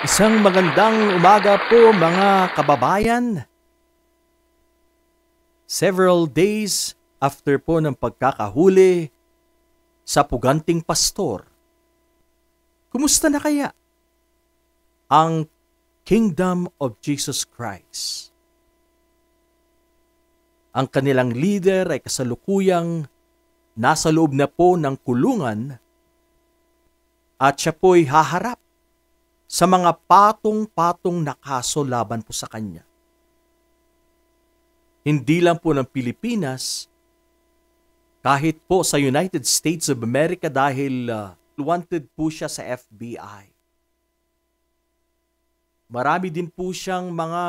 Isang magandang umaga po mga kababayan. Several days after po ng pagkakahuli sa puganting pastor, kumusta na kaya ang Kingdom of Jesus Christ? Ang kanilang leader ay kasalukuyang nasa loob na po ng kulungan at siya po'y haharap sa mga patong-patong na kaso laban po sa kanya. Hindi lang po ng Pilipinas, kahit po sa United States of America dahil wanted po siya sa FBI. Marami din po siyang mga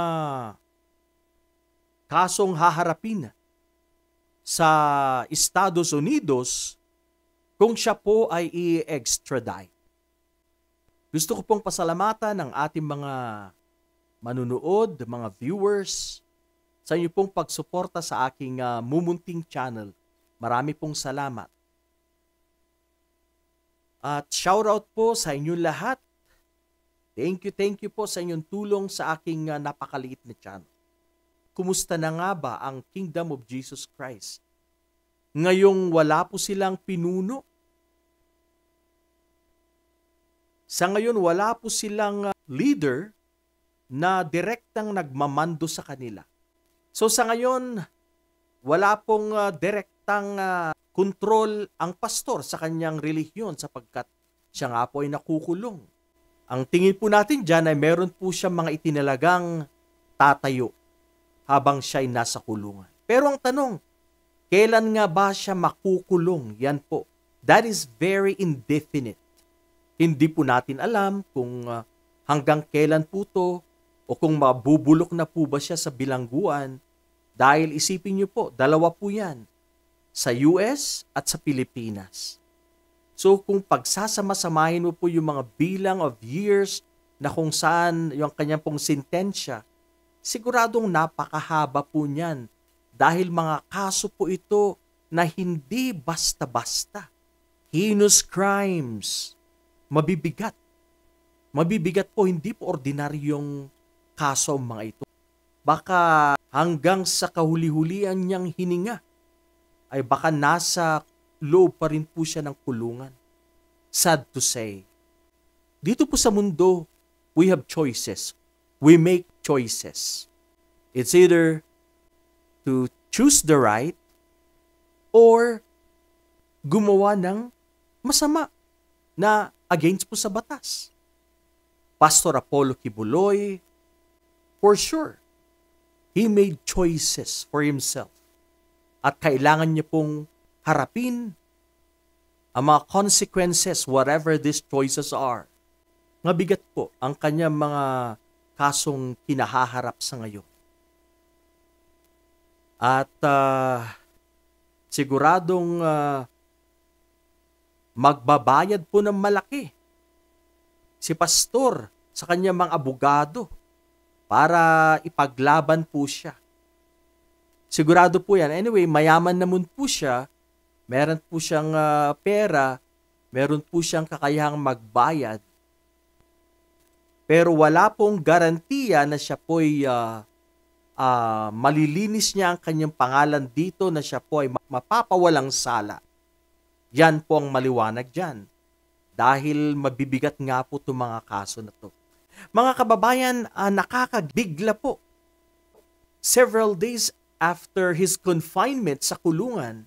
kasong haharapin sa Estados Unidos kung siya po ay i-extradite. Gusto ko pong pasalamatan ng ating mga manunood, mga viewers, sa inyo pong pagsuporta sa aking mumunting channel. Marami pong salamat. At shoutout po sa inyo lahat. Thank you po sa inyong tulong sa aking napakaliit na channel. Kumusta na nga ba ang Kingdom of Jesus Christ? Ngayong wala po silang pinuno. Sa ngayon, wala po silang leader na direktang nagmamando sa kanila. So sa ngayon, wala pong direktang kontrol ang pastor sa kanyang relihiyon sapagkat siya nga po ay nakukulong. Ang tingin po natin dyan ay meron po siya mga itinalagang tatayo habang siya ay nasa kulungan. Pero ang tanong, kailan nga ba siya makukulong? Yan po. That is very indefinite. Hindi po natin alam kung hanggang kailan po to o kung mabubulok na po ba siya sa bilangguan dahil isipin niyo po, dalawa po yan, sa US at sa Pilipinas. So kung pagsasama-samahin mo po yung mga bilang of years na kung saan yung kanyang pong sentensya, siguradong napakahaba po niyan dahil mga kaso po ito na hindi basta-basta. Heinous crimes. Mabibigat. Mabibigat po, hindi po ordinaryong kaso ang mga ito. Baka hanggang sa kahuli-hulian niyang hininga ay baka nasa loob pa rin po siya ng kulungan. Sad to say. Dito po sa mundo, we have choices. We make choices. It's either to choose the right or gumawa ng masama na against po sa batas. Pastor Apollo Kibuloy, for sure, he made choices for himself. At kailangan niya pong harapin ang mga consequences, whatever these choices are. Mabigat po ang kanyang mga kasong kinahaharap sa ngayon. At siguradong magbabayad po ng malaki si pastor sa kanyang mga abogado para ipaglaban po siya. Sigurado po yan. Anyway, mayaman naman po siya. Meron po siyang pera. Meron po siyang kakayahang magbayad. Pero wala pong garantiya na siya po'y malilinis niya ang kanyang pangalan dito na siya po ay mapapawalang sala. Yan po ang maliwanag dyan. Dahil mabibigat nga po itong mga kaso na to. Mga kababayan, nakakabigla po. Several days after his confinement sa kulungan,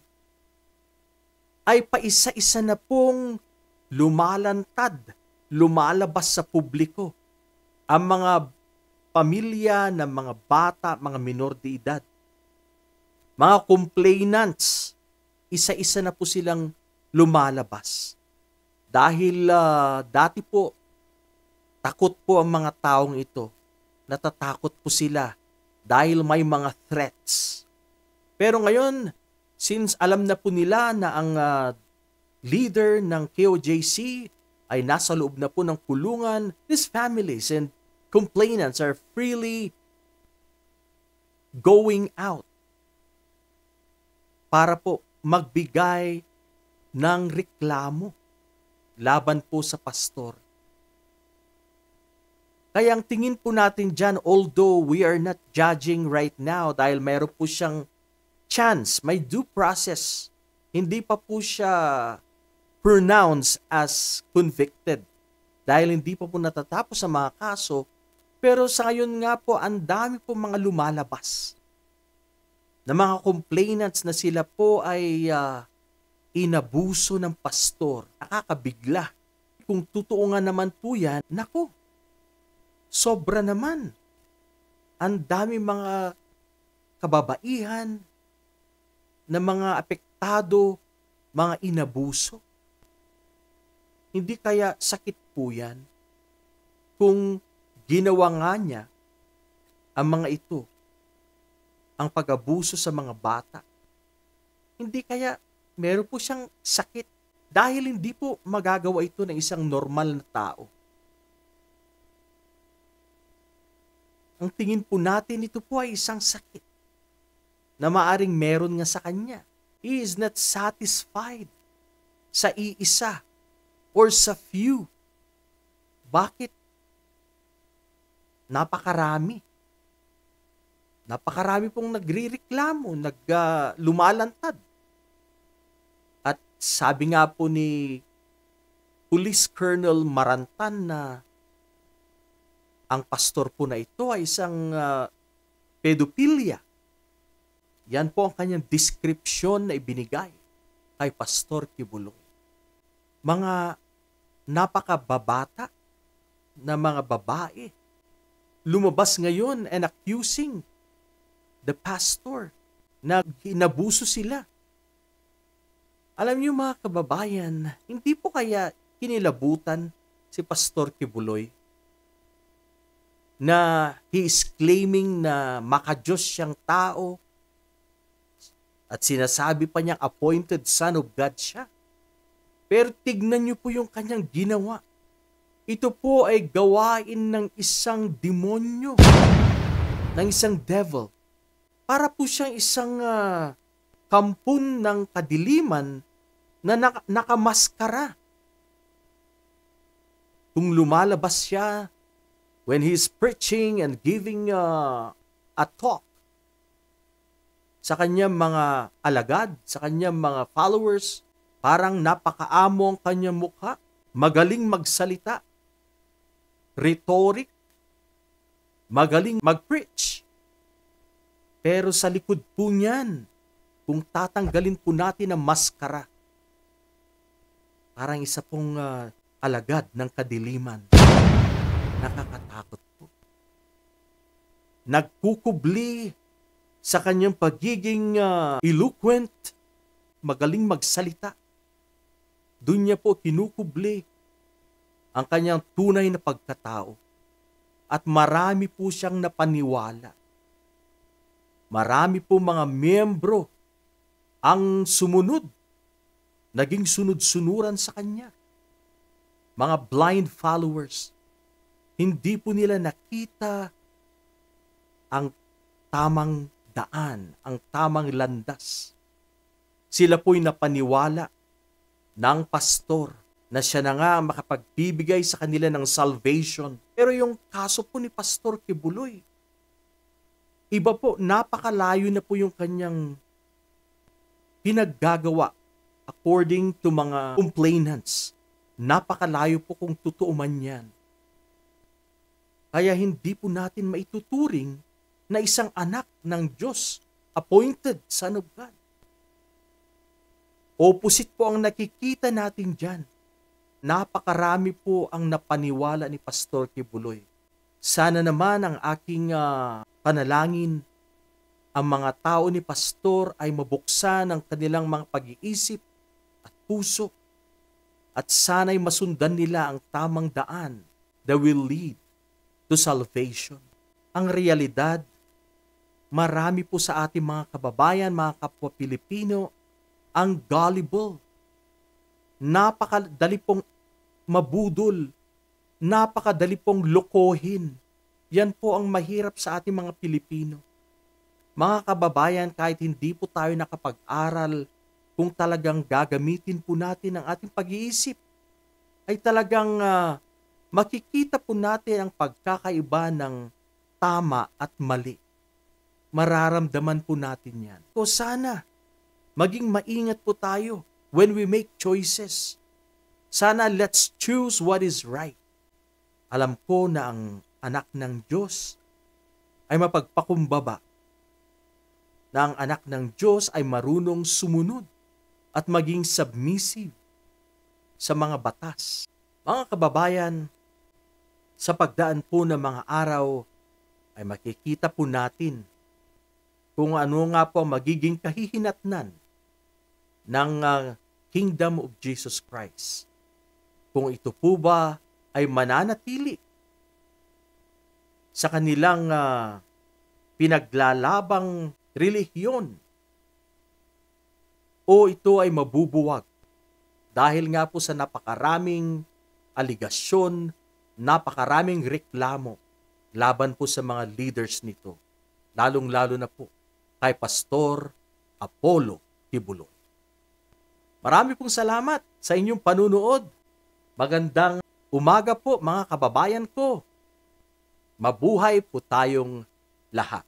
ay paisa-isa na pong lumalantad, lumalabas sa publiko ang mga pamilya ng mga bata, mga minor de edad. Mga complainants, isa-isa na po silang lumalabas. Dahil dati po, takot po ang mga taong ito. Natatakot po sila dahil may mga threats. Pero ngayon, since alam na po nila na ang leader ng KOJC ay nasa loob na po ng kulungan, these families and complainants are freely going out para po magbigay ng reklamo laban po sa pastor. Kaya ang tingin po natin dyan, although we are not judging right now dahil mayroon po siyang chance, may due process, hindi pa po siya pronounced as convicted dahil hindi pa po natatapos ang mga kaso, pero sa ngayon nga po, ang dami po mga lumalabas na mga complainants na sila po ay inabuso ng pastor. Nakakabigla. Kung totoo nga naman po yan, naku, sobra naman. Ang dami mga kababaihan na mga apektado, mga inabuso. Hindi kaya sakit po yan kung ginawa nga niya ang mga ito, ang pag-abuso sa mga bata. Hindi kaya meron po siyang sakit dahil hindi po magagawa ito ng isang normal na tao. Ang tingin po natin, ito po ay isang sakit na maaring meron nga sa kanya. He is not satisfied sa iisa or sa few. Bakit? Napakarami. Napakarami pong nagrireklamo, lumalantad. At sabi nga po ni Police Colonel Marantan na ang pastor po na ito ay isang pedophilia. Yan po ang kanyang description na ibinigay kay Pastor Kibuloy. Mga napakababata na mga babae lumabas ngayon and accusing the pastor na inabuso sila. Alam niyo mga kababayan, hindi po kaya kinilabutan si Pastor Kibuloy na he is claiming na makadiyos siyang tao at sinasabi pa niyang appointed son of God siya. Pero tignan niyo po yung kanyang ginawa. Ito po ay gawain ng isang demonyo, ng isang devil. Para po siyang isang kampun ng kadiliman na nakamaskara. Kung lumalabas siya when he is preaching and giving a talk sa kanyang mga alagad, sa kanyang mga followers, parang napakaamo ang kanyang mukha, magaling magsalita, rhetoric, magaling mag-preach. Pero sa likod po niyan, kung tatanggalin po natin ang maskara, parang isa pong alagad ng kadiliman. Nakakatakot po. Nagkukubli sa kanyang pagiging eloquent, magaling magsalita. Doon niya po kinukubli ang kanyang tunay na pagkatao. At marami po siyang napaniwala. Marami po mga miyembro ang sumunod, naging sunod-sunuran sa kanya. Mga blind followers, hindi po nila nakita ang tamang daan, ang tamang landas. Sila po'y napaniwala ng pastor na siya na nga makapagbibigay sa kanila ng salvation. Pero yung kaso po ni Pastor Kibuloy, iba po, napakalayo na po yung kanyang pinaggagawa according to mga complainants. Napakalayo po kung totoo man yan. Kaya hindi po natin maituturing na isang anak ng Diyos, appointed son of God. Opposite po ang nakikita natin dyan. Napakarami po ang napaniwala ni Pastor Kibuloy. Sana naman ang aking panalangin, ang mga tao ni Pastor ay mabuksan ang kanilang mga pag-iisip at puso at sana'y masundan nila ang tamang daan that will lead to salvation. Ang realidad, marami po sa ating mga kababayan, mga kapwa Pilipino, ang gullible. Napakadali pong mabudol. Napakadali pong lokohin. Yan po ang mahirap sa ating mga Pilipino. Mga kababayan, kahit hindi po tayo nakapag-aral, kung talagang gagamitin po natin ang ating pag-iisip, ay talagang makikita po natin ang pagkakaiba ng tama at mali. Mararamdaman po natin yan. So sana, maging maingat po tayo when we make choices. Sana let's choose what is right. Alam ko na ang anak ng Diyos ay mapagpakumbaba, na ang anak ng Diyos ay marunong sumunod at maging submissive sa mga batas. Mga kababayan, sa pagdaan po ng mga araw ay makikita po natin kung ano nga po ang magiging kahihinatnan ng Kingdom of Jesus Christ. Kung ito po ba ay mananatili sa kanilang pinaglalabang relihiyon o ito ay mabubuwag dahil nga po sa napakaraming aligasyon, napakaraming reklamo laban po sa mga leaders nito, lalong-lalo na po kay Pastor Apollo Kibuloy. Marami pong salamat sa inyong panunood. Magandang umaga po mga kababayan ko. Mabuhay po tayong lahat.